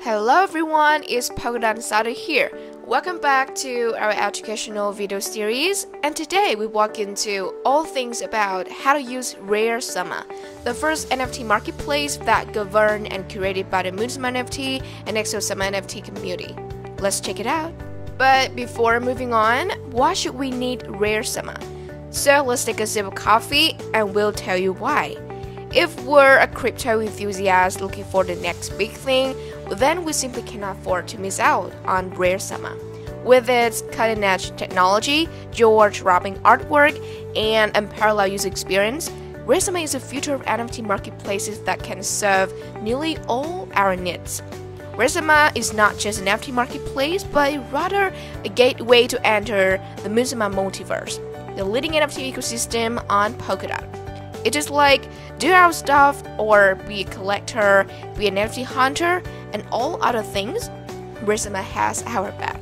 Hello everyone, it's Polkadot Insider here. Welcome back to our educational video series, and today we walk into all things about how to use Raresama, the first NFT marketplace that governed and curated by the Moonsama NFT and Exosama NFT community. Let's check it out. But before moving on, why should we need Raresama? So let's take a sip of coffee and we'll tell you why. If we're a crypto enthusiast looking for the next big thing, then we simply cannot afford to miss out on Raresama. With its cutting-edge technology, jaw-dropping artwork, and unparalleled user experience, Raresama is the future of NFT marketplaces that can serve nearly all our needs. Raresama is not just an NFT marketplace, but rather a gateway to enter the Moonsama multiverse, the leading NFT ecosystem on Polkadot. It is like do our stuff or be a collector, be an NFT hunter, and all other things, Raresama has our back.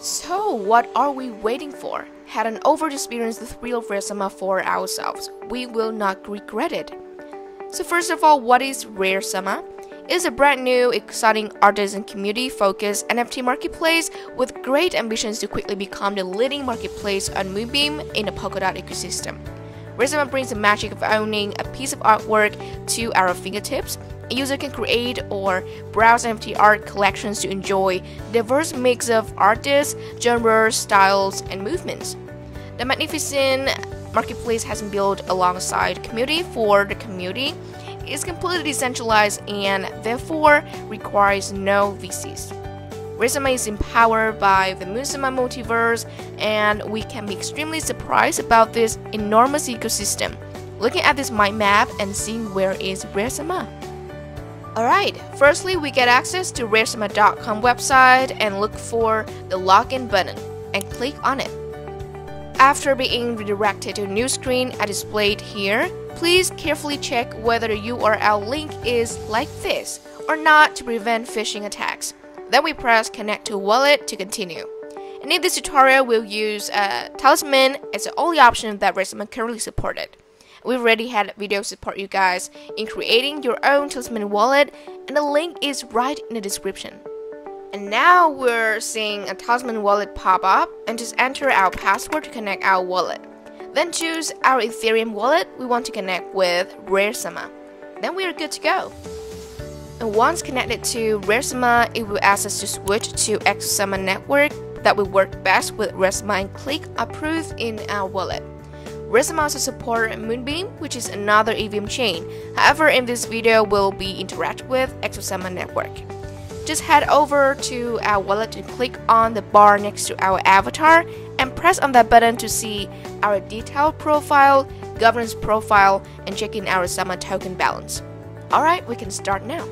So what are we waiting for? Head on over to experience the thrill of Raresama for ourselves. We will not regret it. So first of all, what is Raresama? It's a brand new, exciting artisan community-focused NFT marketplace with great ambitions to quickly become the leading marketplace on Moonbeam in the Polkadot ecosystem. Raresama brings the magic of owning a piece of artwork to our fingertips. A user can create or browse NFT art collections to enjoy a diverse mix of artists, genres, styles, and movements. The magnificent marketplace has been built alongside community for the community. It is completely decentralized and therefore requires no VCs. Raresama is empowered by the Moonsama multiverse, and we can be extremely surprised about this enormous ecosystem, looking at this mind map and seeing where is Raresama. Alright, firstly we get access to raresama.com website and look for the login button and click on it. After being redirected to a new screen as displayed here, please carefully check whether the URL link is like this or not to prevent phishing attacks. Then we press connect to wallet to continue. And in this tutorial we'll use Talisman as the only option that Raresama currently supported. We've already had videos support you guys in creating your own Talisman wallet, and the link is right in the description. And now we're seeing a Talisman wallet pop up, and just enter our password to connect our wallet. Then choose our Ethereum wallet we want to connect with Raresama. Then we are good to go. And once connected to Raresama, it will ask us to switch to Exosama network that will work best with Raresama and click approve in our wallet. Raresama also supports Moonbeam, which is another EVM chain. However, in this video we'll be interact with Exosama network. Just head over to our wallet and click on the bar next to our avatar and press on that button to see our detailed profile, governance profile, and check in our Sama token balance. Alright, we can start now.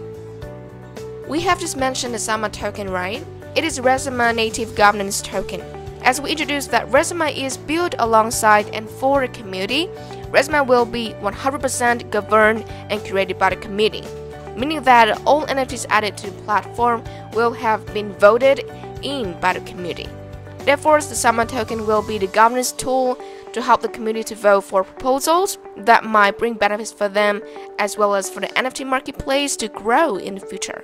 We have just mentioned the Sama token, right? It is Raresama native governance token. As we introduced that Raresama is built alongside and for the community, Raresama will be 100% governed and curated by the community, meaning that all NFTs added to the platform will have been voted in by the community. Therefore, the Sama token will be the governance tool to help the community to vote for proposals that might bring benefits for them, as well as for the NFT marketplace to grow in the future.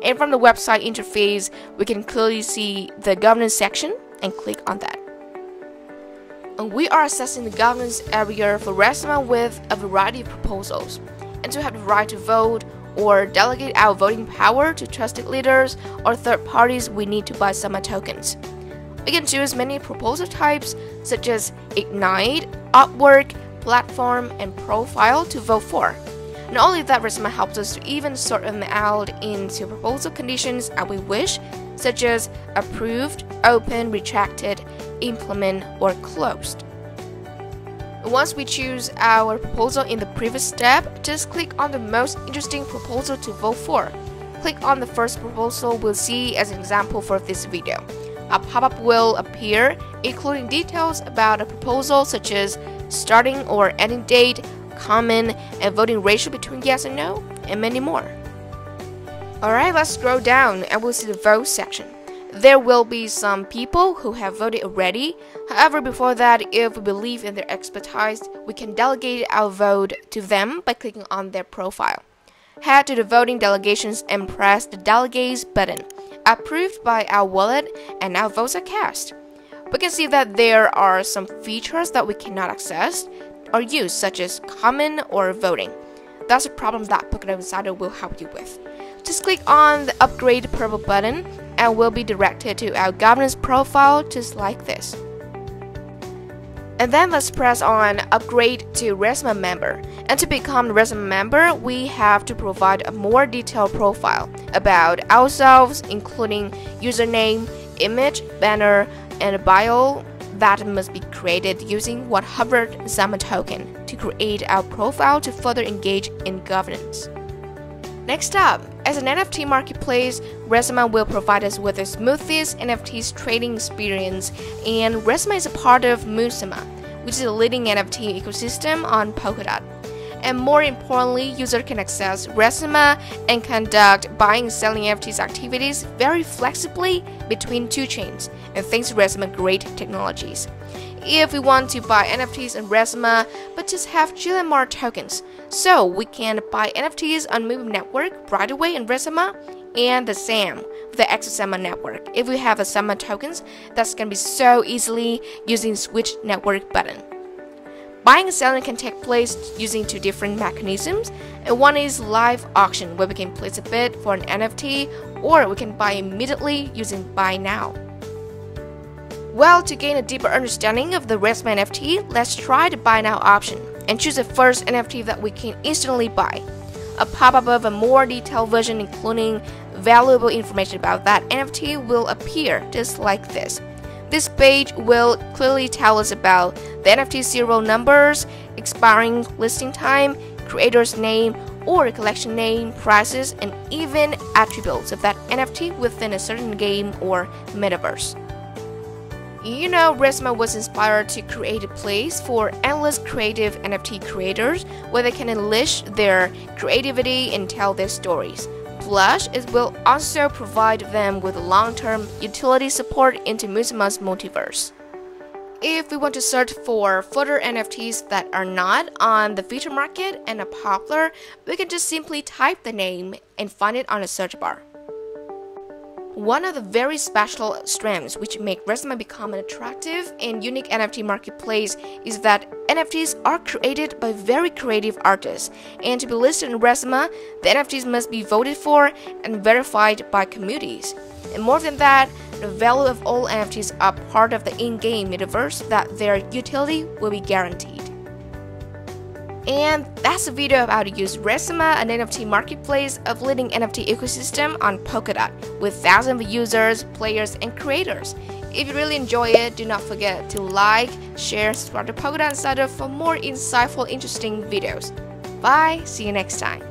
And from the website interface, we can clearly see the governance section and click on that. And we are assessing the governance area for Raresama with a variety of proposals. And to have the right to vote or delegate our voting power to trusted leaders or third parties, we need to buy Sama tokens. We can choose many proposal types such as Ignite, Artwork, Platform, and Profile to vote for. Not only that, Raresama helps us to even sort them out into proposal conditions as we wish, such as approved, open, retracted, implement, or closed. Once we choose our proposal in the previous step, just click on the most interesting proposal to vote for. Click on the first proposal we'll see as an example for this video. A pop-up will appear, including details about the proposal such as starting or ending date, comment, and voting ratio between yes and no, and many more. Alright, let's scroll down and we'll see the vote section. There will be some people who have voted already. However, before that, if we believe in their expertise, we can delegate our vote to them by clicking on their profile. head to the voting delegations and press the Delegates button. Approved by our wallet, and now votes are cast. We can see that there are some features that we cannot access or use, such as comment or voting. That's a problem that Polkadot Insider will help you with. Just click on the Upgrade purple button and we'll be directed to our governance profile just like this. And then let's press on Upgrade to Raresama member. And to become a Raresama member, we have to provide a more detailed profile about ourselves, including username, image, banner, and a bio that must be created using 100 Raresama token to create our profile to further engage in governance. Next up, as an NFT marketplace, Raresama will provide us with the smoothest NFTs trading experience, and Raresama is a part of Moonsama, which is a leading NFT ecosystem on Polkadot. And more importantly, users can access Raresama and conduct buying and selling NFTs activities very flexibly between two chains, and thanks to Raresama great technologies. If we want to buy NFTs on Raresama but just have GLMR tokens, so we can buy NFTs on Move network right away in Raresama, and the same with the Exosama network. If we have a Sama tokens, that's gonna be so easily using Switch network button. Buying and selling can take place using two different mechanisms, and one is live auction, where we can place a bid for an NFT, or we can buy immediately using buy now. Well, to gain a deeper understanding of the Raresama NFT, let's try the buy now option and choose the first NFT that we can instantly buy. A pop-up of a more detailed version including valuable information about that NFT will appear just like this. This page will clearly tell us about the NFT serial numbers, expiring listing time, creator's name or collection name, prices, and even attributes of that NFT within a certain game or metaverse. You know, Raresama was inspired to create a place for endless creative NFT creators where they can unleash their creativity and tell their stories. Plus, it will also provide them with long-term utility support into Moonsama's multiverse. If we want to search for further NFTs that are not on the feature market and are popular, we can just simply type the name and find it on a search bar. One of the very special strengths which make Raresama become an attractive and unique NFT marketplace is that NFTs are created by very creative artists, and to be listed in Raresama, the NFTs must be voted for and verified by communities. And more than that, the value of all NFTs are part of the in-game metaverse that their utility will be guaranteed. And that's a video about how to use Raresama, an NFT marketplace of leading NFT ecosystem on Polkadot with thousands of users, players, and creators. If you really enjoy it, do not forget to like, share, subscribe to Polkadot Insider for more insightful, interesting videos. Bye, see you next time.